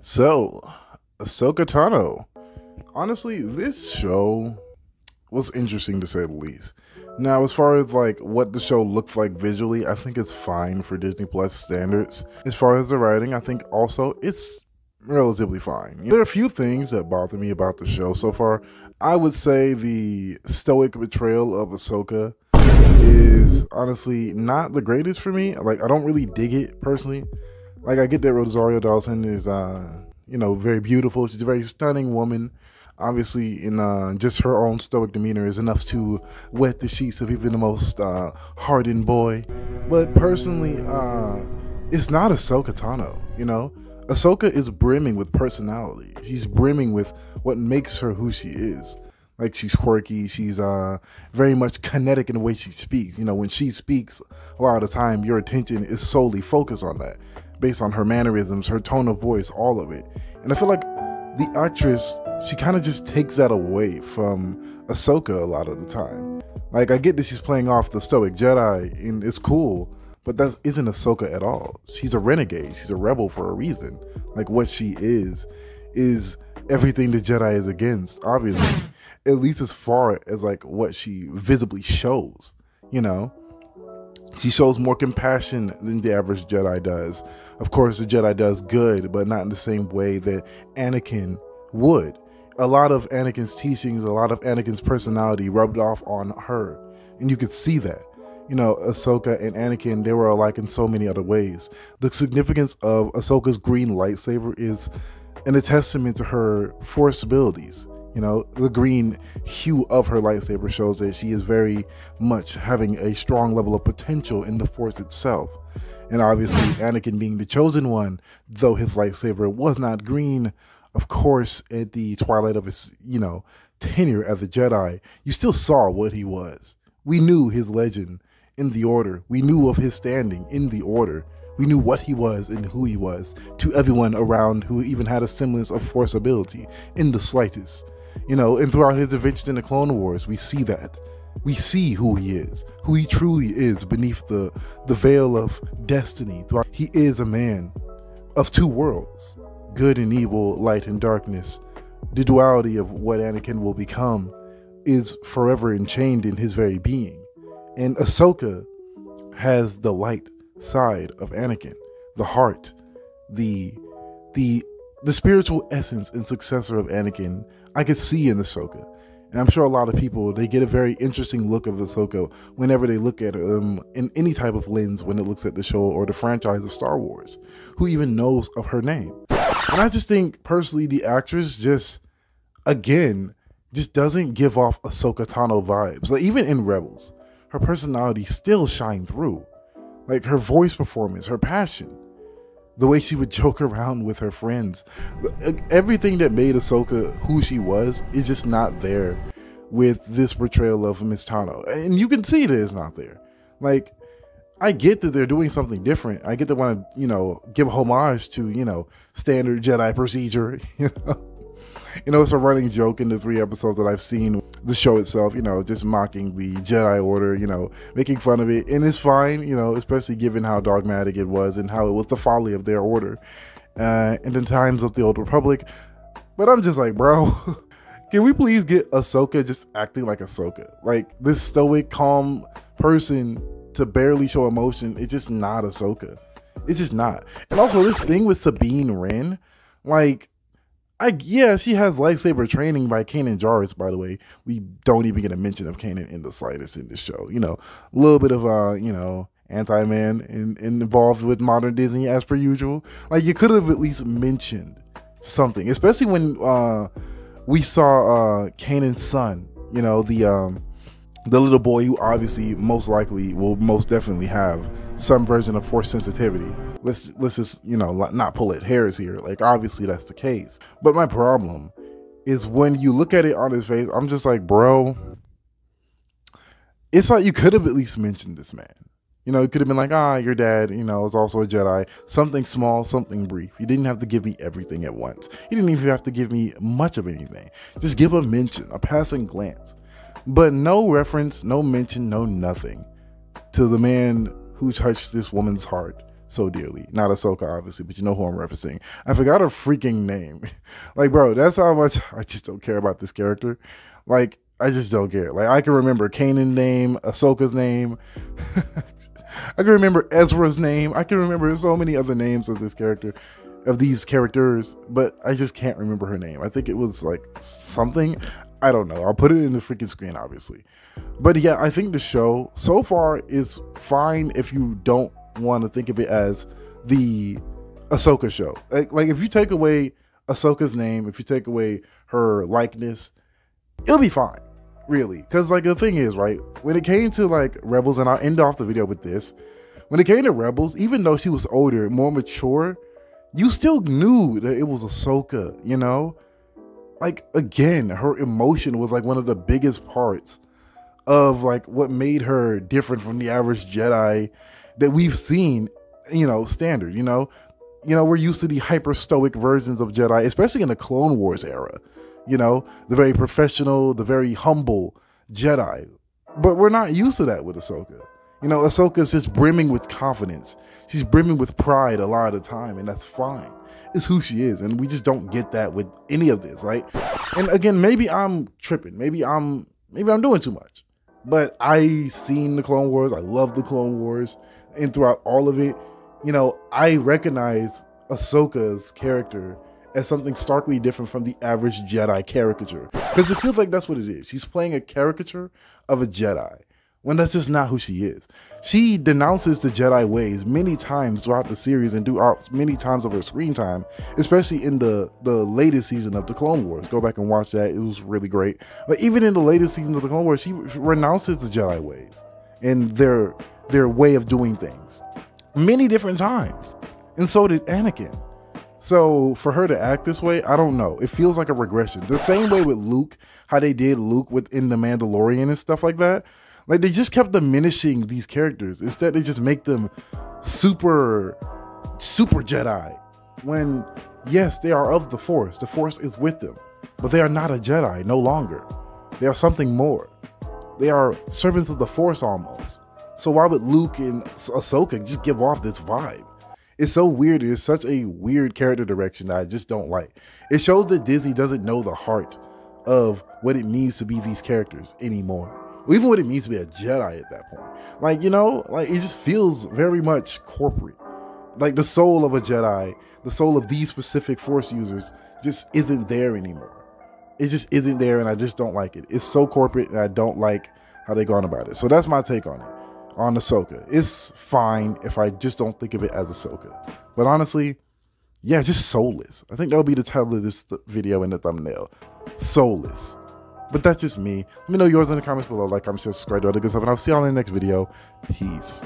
So, Ahsoka Tano. Honestly, this show was interesting to say the least. Now, as far as like what the show looks like visually, I think it's fine for Disney Plus standards. As far as the writing, I think also it's relatively fine. There are a few things that bother me about the show so far. I would say the stoic portrayal of Ahsoka is honestly not the greatest for me. Like, I don't really dig it personally. Like, I get that Rosario Dawson is, very beautiful. She's a very stunning woman. Obviously, in just her own stoic demeanor is enough to wet the sheets of even the most hardened boy. But personally, it's not Ahsoka Tano, Ahsoka is brimming with personality. She's brimming with what makes her who she is. Like, she's quirky. She's very much kinetic in the way she speaks. When she speaks, a lot of the time, your attention is solely focused on that, based on her mannerisms, her tone of voice, all of it. And I feel like the actress, she kind of just takes that away from Ahsoka a lot of the time. Like, I get that she's playing off the stoic Jedi, and it's cool, but that isn't Ahsoka at all. She's a renegade. She's a rebel for a reason. Like, what she is everything the Jedi is against, obviously. At least as far as like what she visibly shows, She shows more compassion than the average Jedi does. Of course, the Jedi does good, but not in the same way that Anakin would. A lot of Anakin's teachings, a lot of Anakin's personality rubbed off on her. And you could see that. Ahsoka and Anakin, they were alike in so many other ways. The significance of Ahsoka's green lightsaber is a testament to her Force abilities. The green hue of her lightsaber shows that she is very much having a strong level of potential in the Force itself. And obviously, Anakin being the chosen one, though his lightsaber was not green, of course, at the twilight of his, tenure as a Jedi, you still saw what he was. We knew his legend in the Order. We knew of his standing in the Order. We knew what he was and who he was to everyone around who even had a semblance of Force ability in the slightest. And throughout his adventures in the Clone Wars, we see that. We see who he is, who he truly is beneath the veil of destiny. He is a man of two worlds, good and evil, light and darkness. The duality of what Anakin will become is forever enchained in his very being. And Ahsoka has the light side of Anakin, the heart, the spiritual essence and successor of Anakin. I could see in Ahsoka. And I'm sure a lot of people, they get a very interesting look of Ahsoka whenever they look at in any type of lens when it looks at the show or the franchise of Star Wars. Who even knows of her name? And I just think, personally, the actress just doesn't give off Ahsoka Tano vibes. Like, even in Rebels, her personality still shined through. Like, her voice performance, her passion, the way she would joke around with her friends. Everything that made Ahsoka who she was is just not there with this portrayal of Miss Tano. And you can see that it's not there. Like, I get that they're doing something different. I get they want to, give homage to, standard Jedi procedure, It's a running joke in the 3 episodes that I've seen the show itself, just mocking the Jedi Order, making fun of it. And it's fine, especially given how dogmatic it was and how it was the folly of their order in the times of the Old Republic. But I'm just like, bro, can we please get Ahsoka just acting like Ahsoka? Like, this stoic, calm person to barely show emotion, it's just not Ahsoka. It's just not. And also, this thing with Sabine Wren, like, she has lightsaber training by Kanan Jarrus, by the way. We don't even get a mention of Kanan in the slightest in this show. A little bit of, anti-man involved with modern Disney as per usual. Like, you could have at least mentioned something, especially when we saw Kanan's son, the little boy who obviously most likely will most definitely have some version of Force sensitivity. Let's just, not pull at hairs here. Like, obviously that's the case. But my problem is when you look at it on his face, I'm just like, bro, it's like you could have at least mentioned this man. It could have been like, your dad, is also a Jedi. Something small, something brief. You didn't have to give me everything at once. You didn't even have to give me much of anything. Just give a mention, a passing glance. But no reference, no mention, no nothing to the man who touched this woman's heart, so dearly. Not Ahsoka, obviously, but you know who I'm referencing. I forgot her freaking name. Like, bro, that's how much I just don't care about this character. Like, I just don't care. Like, I can remember Kanan's name, Ahsoka's name. I can remember Ezra's name. I can remember so many other names of this character, of these characters, but I just can't remember her name. I think it was like something. I don't know. I'll put it in the freaking screen, obviously. But yeah, I think the show so far is fine if you don't want to think of it as the Ahsoka show. Like if you take away Ahsoka's name, if you take away her likeness, it'll be fine, really. Because like the thing is, right, when it came to like Rebels, and I'll end off the video with this, when it came to Rebels, even though she was older, more mature, you still knew that it was Ahsoka, you know? Like, again, her emotion was like one of the biggest parts of like what made her different from the average Jedi that we've seen, you know, standard, you know, we're used to the hyper stoic versions of Jedi, especially in the Clone Wars era, you know, the very professional, the very humble Jedi, but we're not used to that with Ahsoka. You know, Ahsoka's just brimming with confidence. She's brimming with pride a lot of the time, and that's fine. It's who she is, and we just don't get that with any of this, right? And again, maybe I'm tripping. Maybe I'm doing too much. But I seen the Clone Wars. I love the Clone Wars, and throughout all of it, you know, I recognize Ahsoka's character as something starkly different from the average Jedi caricature, because it feels like that's what it is. She's playing a caricature of a Jedi, when that's just not who she is. She denounces the Jedi ways many times throughout the series and throughout many times of her screen time, especially in the latest season of the Clone Wars. Go back and watch that. It was really great. But even in the latest seasons of the Clone Wars, she renounces the Jedi ways and their way of doing things many different times. And so did Anakin. So for her to act this way, I don't know. It feels like a regression. The same way with Luke, how they did Luke within The Mandalorian and stuff like that. Like, they just kept diminishing these characters. Instead, they just make them super Jedi. When, yes, they are of the Force. The Force is with them. But they are not a Jedi, no longer. They are something more. They are servants of the Force almost. So why would Luke and Ahsoka just give off this vibe? It's so weird. It's such a weird character direction that I just don't like. It shows that Disney doesn't know the heart of what it means to be these characters anymore. Or even what it means to be a Jedi at that point. Like, you know, like it just feels very much corporate. Like the soul of a Jedi, the soul of these specific Force users just isn't there anymore. It just isn't there, and I just don't like it. It's so corporate, and I don't like how they've gone about it. So that's my take on it, on Ahsoka. It's fine if I just don't think of it as Ahsoka. But honestly, yeah, just soulless. I think that would be the title of this video in the thumbnail. Soulless. But that's just me. Let me know yours in the comments below. Like, comment, share, subscribe, do all the good stuff, and I'll see y'all in the next video. Peace.